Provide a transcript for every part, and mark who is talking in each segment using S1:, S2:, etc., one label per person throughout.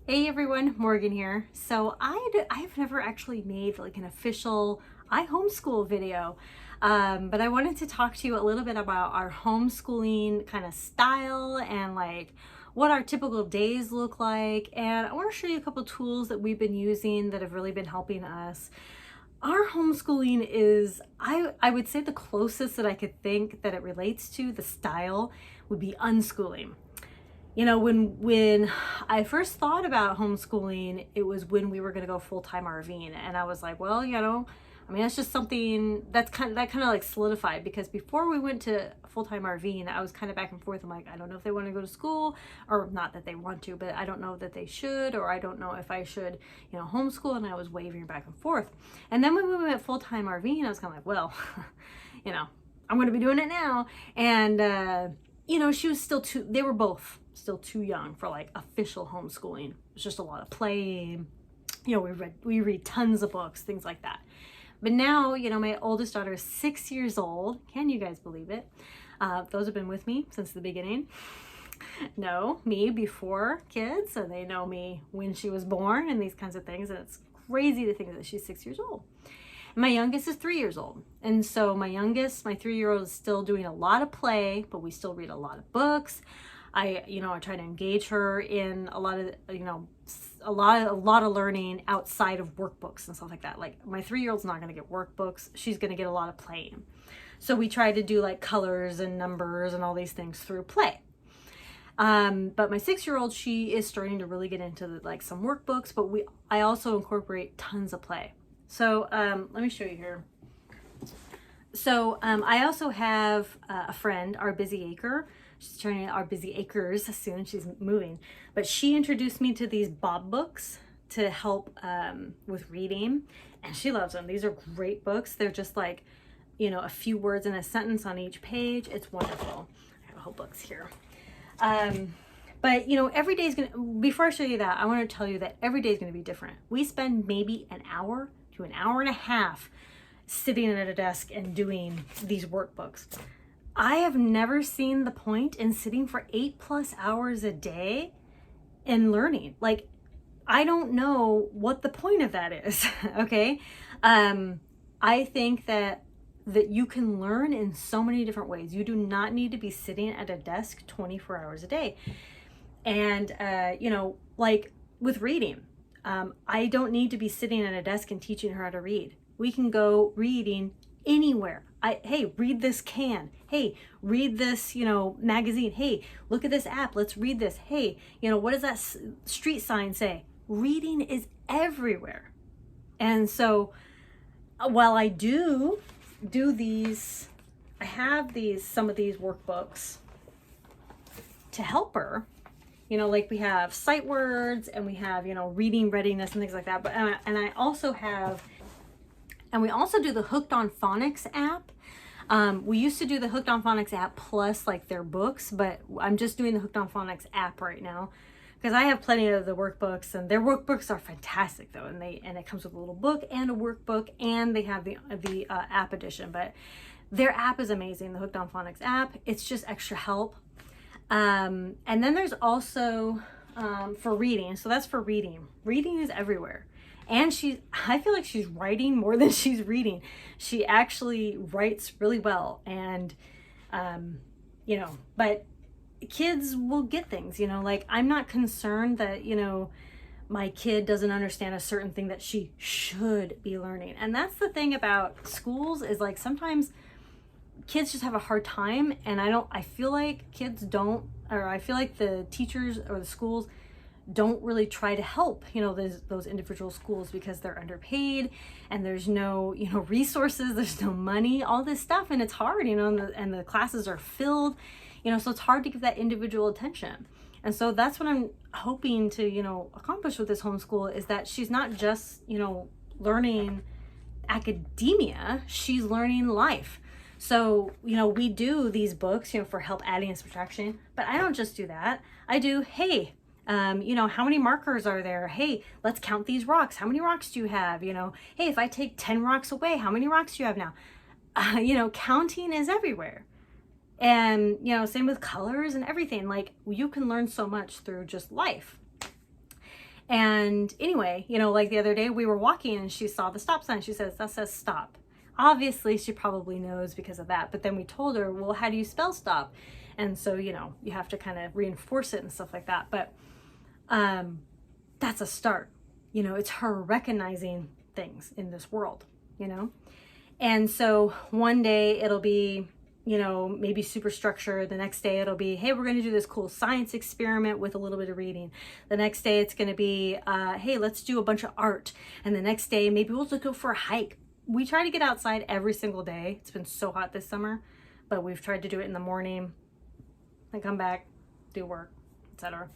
S1: Hey everyone, Morgan here. So I've never actually made like an official I homeschool video, but I wanted to talk to you a little bit about our homeschooling kind of style and like what our typical days look like. And I want to show you a couple tools that we've been using that have really been helping us. Our homeschooling is, I would say the closest that I could think that it relates to the style would be unschooling. You know, when I first thought about homeschooling, it was when we were going to go full-time RVing, and I was like, well, I mean, that's just something that kind of like solidified, because before we went to full-time RVing, I was kind of back and forth. I'm like, I don't know if they want to go to school, or not that they want to, but I don't know that they should, or I don't know if I should, homeschool, and I was wavering back and forth. And then when we went full-time RVing, I was kind of like, well, I'm going to be doing it now. And she was still they were both still too young for like official homeschooling. It's just a lot of playing. We read tons of books, things like that. But now, my oldest daughter is 6 years old. Can you guys believe it? Those have been with me since the beginning. Know me before kids, so they know me when she was born and these kinds of things. And it's crazy to think that she's 6 years old. My youngest is 3 years old. And so my 3-year-old is still doing a lot of play, but we still read a lot of books. I try to engage her in a lot of learning outside of workbooks and stuff like that. Like my 3-year-old's not going to get workbooks. She's going to get a lot of playing. So we try to do like colors and numbers and all these things through play. But my 6-year-old, she is starting to really get into like some workbooks, but I also incorporate tons of play. So let me show you here. So I also have a friend, our busy acre. She's turning our busy acres soon. She's moving, but she introduced me to these Bob books to help with reading, and she loves them. These are great books. They're just like, a few words in a sentence on each page. It's wonderful. I have whole books here. But every day is before I show you that, I want to tell you that every day is going to be different. We spend maybe an hour to an hour and a half sitting at a desk and doing these workbooks. I have never seen the point in sitting for 8+ hours a day and learning. Like, I don't know what the point of that is. Okay. I think that you can learn in so many different ways. You do not need to be sitting at a desk 24 hours a day. And, like with reading, I don't need to be sitting at a desk and teaching her how to read. We can go reading anywhere. Hey, read this can. Hey, read this, magazine. Hey, look at this app. Let's read this. Hey, what does that street sign say? Reading is everywhere. And so while I do these, I have some of these workbooks to help her. Like we have sight words and we have, reading readiness and things like that. But we also do the Hooked on Phonics app. We used to do the Hooked on Phonics app plus like their books, but I'm just doing the Hooked on Phonics app right now because I have plenty of the workbooks, and their workbooks are fantastic though. And it comes with a little book and a workbook, and they have the app edition, but their app is amazing. The Hooked on Phonics app, it's just extra help. And then there's also, for reading. So that's for reading. Reading is everywhere. And I feel like she's writing more than she's reading. She actually writes really well. And, but kids will get things, like I'm not concerned that, my kid doesn't understand a certain thing that she should be learning. And that's the thing about schools is like sometimes kids just have a hard time, and I feel like I feel like the teachers or the schools don't really try to help, those individual schools, because they're underpaid and there's no, resources, there's no money, all this stuff. And it's hard, and the classes are filled, so it's hard to give that individual attention. And so that's what I'm hoping to, accomplish with this homeschool, is that she's not just, learning academia, she's learning life. So, we do these books, for help adding and subtraction, but I don't just do that. I do, hey, how many markers are there? Hey, let's count these rocks. How many rocks do you have? Hey, if I take 10 rocks away, how many rocks do you have now? Counting is everywhere. And, same with colors and everything. Like, you can learn so much through just life. And anyway, like the other day we were walking and she saw the stop sign. She says, that says stop. Obviously she probably knows because of that, but then we told her, well, how do you spell stop? And so, you have to kind of reinforce it and stuff like that. But that's a start. It's her recognizing things in this world, And so one day it'll be, maybe super structured. The next day it'll be, hey, we're going to do this cool science experiment with a little bit of reading. The next day it's going to be, hey, let's do a bunch of art. And the next day, maybe we'll just go for a hike. We try to get outside every single day. It's been so hot this summer, but we've tried to do it in the morning and come back, do work, etc.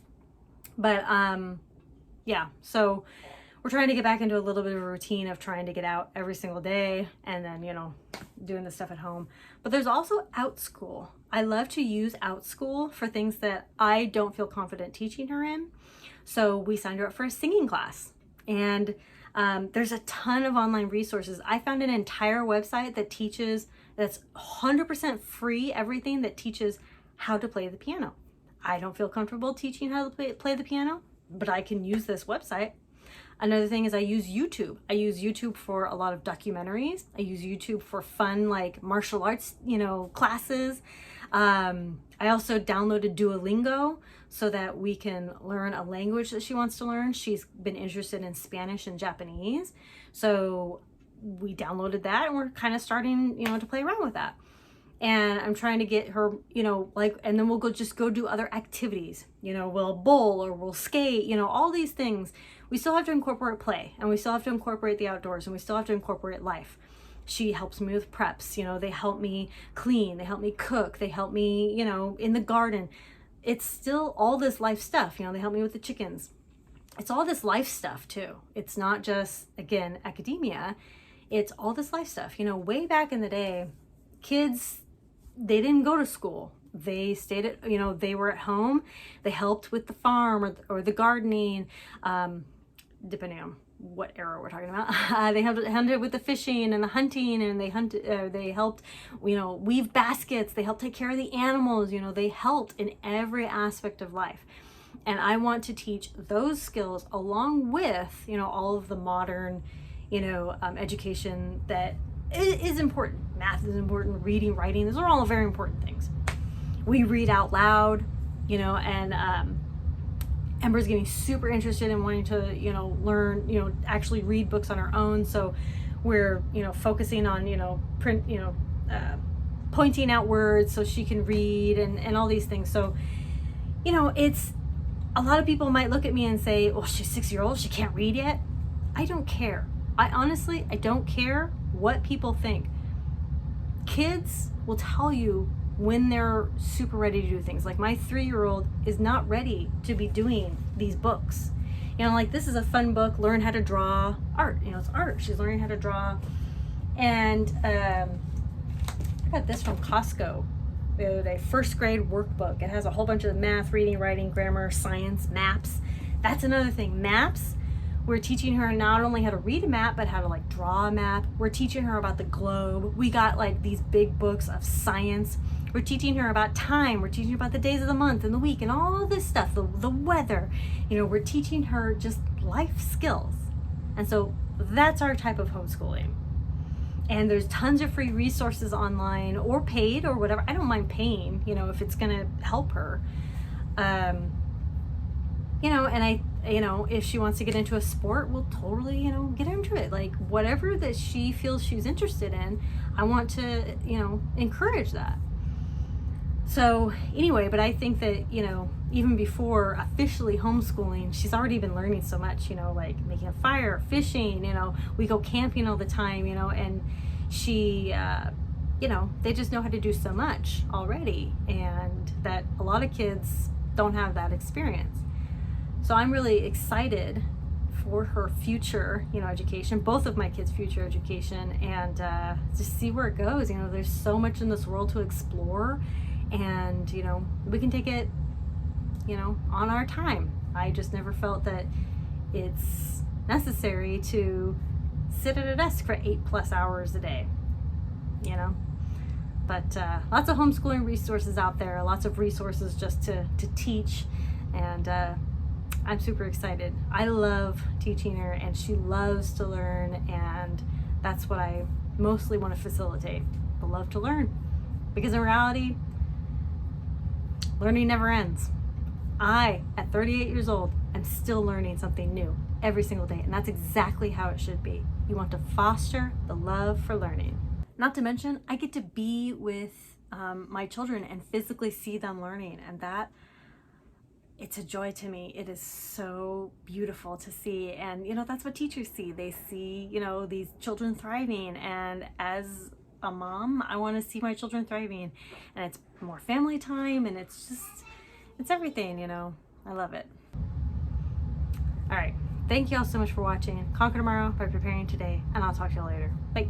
S1: But, yeah, so we're trying to get back into a little bit of a routine of trying to get out every single day and then, doing the stuff at home. But there's also OutSchool. I love to use OutSchool for things that I don't feel confident teaching her in. So we signed her up for a singing class. And there's a ton of online resources. I found an entire website that's 100% free, everything that teaches how to play the piano. I don't feel comfortable teaching how to play the piano, but I can use this website. Another thing is I use YouTube. I use YouTube for a lot of documentaries. I use YouTube for fun, like martial arts, classes. I also downloaded Duolingo so that we can learn a language that she wants to learn. She's been interested in Spanish and Japanese. So we downloaded that and we're kind of starting, to play around with that. And I'm trying to get her, and then we'll go do other activities, we'll bowl or we'll skate, all these things. We still have to incorporate play and we still have to incorporate the outdoors and we still have to incorporate life. She helps me with preps, they help me clean, they help me cook, they help me, in the garden. It's still all this life stuff, they help me with the chickens. It's all this life stuff too. It's not just, again, academia. It's all this life stuff. Way back in the day, kids, they didn't go to school. They stayed at, they were at home. They helped with the farm or the gardening, depending on what era we're talking about. They helped with the fishing and the hunting, and they helped, weave baskets. They helped take care of the animals. They helped in every aspect of life. And I want to teach those skills along with, all of the modern, education that is important. Math is important, reading, writing, those are all very important things. We read out loud, and Ember's getting super interested in wanting to, learn, actually read books on her own. So we're, focusing on, pointing out words so she can read and all these things. So, it's, a lot of people might look at me and say, well, she's 6-year-old, she can't read yet. I don't care. I don't care what people think. Kids will tell you when they're super ready to do things. Like my 3-year-old is not ready to be doing these books. Like this is a fun book, learn how to draw art. It's art. She's learning how to draw. And I got this from Costco the other day, 1st grade workbook. It has a whole bunch of math, reading, writing, grammar, science, maps. That's another thing. Maps. We're teaching her not only how to read a map, but how to draw a map. We're teaching her about the globe. We got these big books of science. We're teaching her about time. We're teaching her about the days of the month and the week and all this stuff, the weather. We're teaching her just life skills. And so that's our type of homeschooling. And there's tons of free resources online or paid or whatever. I don't mind paying, if it's going to help her. And if she wants to get into a sport, we'll totally, get into it. Whatever that she feels she's interested in, I want to, encourage that. So anyway, but I think that, even before officially homeschooling, she's already been learning so much, making a fire, fishing, we go camping all the time, and she, they just know how to do so much already, and that a lot of kids don't have that experience. So I'm really excited for her future, education, both of my kids' future education, and just see where it goes. There's so much in this world to explore, and, we can take it, on our time. I just never felt that it's necessary to sit at a desk for 8+ hours a day, But lots of homeschooling resources out there, lots of resources just to teach, and I'm super excited. I love teaching her and she loves to learn, and that's what I mostly want to facilitate, the love to learn. Because in reality, learning never ends. I, at 38 years old, am still learning something new every single day, and that's exactly how it should be. You want to foster the love for learning. Not to mention, I get to be with my children and physically see them learning, and that, it's a joy to me. It is so beautiful to see. And you know, that's what teachers see. They see, you know, these children thriving, and as a mom, I want to see my children thriving, and it's more family time, and it's just, it's everything, you know. I love it. All right, thank you all so much for watching. Conquer tomorrow by preparing today, and I'll talk to you later. Bye.